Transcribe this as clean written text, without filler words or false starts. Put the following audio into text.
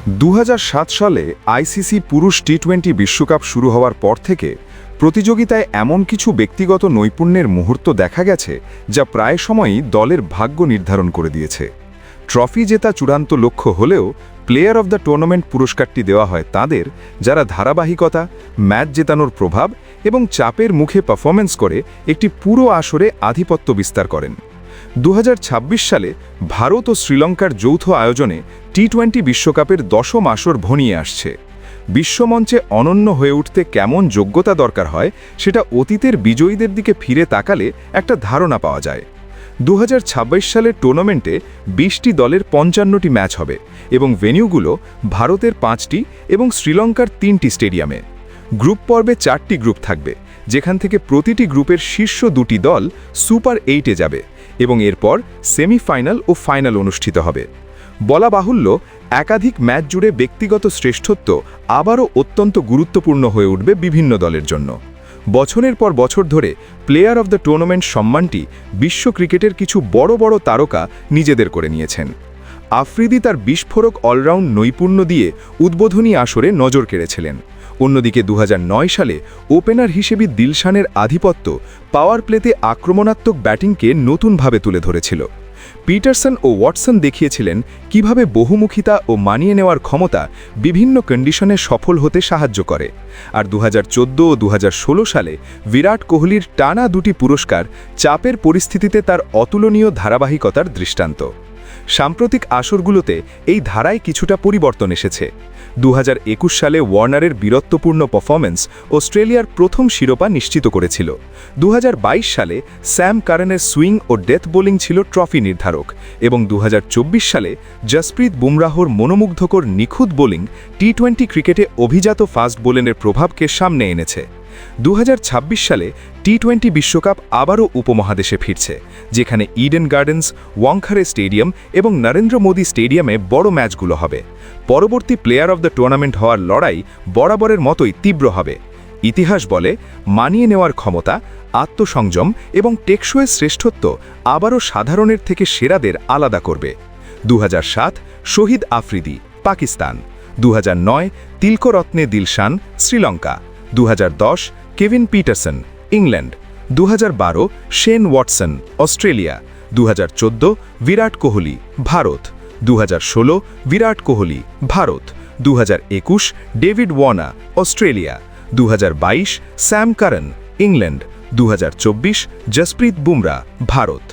2007 সালে আইসিসি পুরুষ টি-20 বিশ্বকাপ শুরু হওয়ার পর থেকে প্রতিযোগিতায় এমন কিছু ব্যক্তিগত নৈপুণ্যের মুহূর্ত দেখা গেছে যা প্রায় সময়ই দলের ভাগ্য নির্ধারণ করে দিয়েছে। ট্রফি জেতা চূড়ান্ত লক্ষ্য হলেও প্লেয়ার অব দ্য টুর্নামেন্ট পুরস্কারটি দেওয়া হয় তাদের, যারা ধারাবাহিকতা, ম্যাচ জেতানোর প্রভাব এবং চাপের মুখে পারফরম্যান্স করে একটি পুরো আসরে আধিপত্য বিস্তার করেন। 2026 সালে ভারত ও শ্রীলঙ্কার যৌথ আয়োজনে টি-20 বিশ্বকাপের 10ম আসর ঘনিয়ে আসছে। বিশ্বমঞ্চে অনন্য হয়ে উঠতে কেমন যোগ্যতা দরকার হয় সেটা অতীতের বিজয়ীদের দিকে ফিরে তাকালে একটা ধারণা পাওয়া যায়। 2026 সালের টুর্নামেন্টে 20টি দলের 55টি ম্যাচ হবে এবং ভেন্যুগুলো ভারতের 5টি এবং শ্রীলঙ্কার 3টি স্টেডিয়ামে। গ্রুপ পর্বে 4টি গ্রুপ থাকবে, যেখান থেকে প্রতিটি গ্রুপের শীর্ষ 2টি দল সুপার 8-এ যাবে এবং এরপর সেমিফাইনাল ও ফাইনাল অনুষ্ঠিত হবে। বলা বাহুল্য, একাধিক ম্যাচ জুড়ে ব্যক্তিগত শ্রেষ্ঠত্ব আবারও অত্যন্ত গুরুত্বপূর্ণ হয়ে উঠবে বিভিন্ন দলের জন্য। বছরের পর বছর ধরে প্লেয়ার অব দ্য টুর্নামেন্ট সম্মানটি বিশ্ব ক্রিকেটের কিছু বড় বড় তারকা নিজেদের করে নিয়েছেন। আফ্রিদি তার বিস্ফোরক অলরাউন্ড নৈপুণ্য দিয়ে উদ্বোধনী আসরে নজর কেড়েছিলেন। অন্যদিকে 2009 সালে ওপেনার হিসেবে দিলশানের আধিপত্য পাওয়ার প্লেতে আক্রমণাত্মক ব্যাটিংকে নতুনভাবে তুলে ধরেছিল। পিটারসন ও ওয়াটসন দেখিয়েছিলেন কিভাবে বহুমুখিতা ও মানিয়ে নেওয়ার ক্ষমতা বিভিন্ন কন্ডিশনে সফল হতে সাহায্য করে। আর 2014 ও 2016 সালে বিরাট কোহলির টানা 2টি পুরস্কার চাপের পরিস্থিতিতে তার অতুলনীয় ধারাবাহিকতার দৃষ্টান্ত। সাম্প্রতিক আসরগুলোতে এই ধারায় কিছুটা পরিবর্তন এসেছে। 2021 সালে ওয়ার্নারের বীরত্বপূর্ণ পারফরম্যান্স অস্ট্রেলিয়ার প্রথম শিরোপা নিশ্চিত করেছিল। 2022 সালে স্যাম কারেনের সুইং ও ডেথ বোলিং ছিল ট্রফি নির্ধারক এবং 2024 সালে জসপ্রীত বুমরাহর মনোমুগ্ধকর নিখুঁত বোলিং টি-20 ক্রিকেটে অভিজাত ফাস্ট বোলিংয়ের প্রভাবকে সামনে এনেছে। 2026 সালে টি-20 বিশ্বকাপ আবারও উপমহাদেশে ফিরছে, যেখানে ইডেন গার্ডেন্স, ওয়াংখারে স্টেডিয়াম এবং নরেন্দ্র মোদী স্টেডিয়ামে বড় ম্যাচগুলো হবে। পরবর্তী প্লেয়ার অব দ্য টুর্নামেন্ট হওয়ার লড়াই বরাবরের মতোই তীব্র হবে। ইতিহাস বলে, মানিয়ে নেওয়ার ক্ষমতা, আত্মসংযম এবং টেকসই শ্রেষ্ঠত্ব আবারও সাধারণের থেকে সেরাদের আলাদা করবে। 2007 Shahid Afridi, Pakistan. 2009 Tillakaratne Dilshan, Sri Lanka. 2010 Kevin Pietersen, England. 2012 Shane Watson, Australia. 2014 Virat Kohli, Bharat. 2016 Virat Kohli, Bharat. 2021 David Warner, Australia. 2022 Sam Curran, England. 2024 Jasprit Bumrah, Bharat.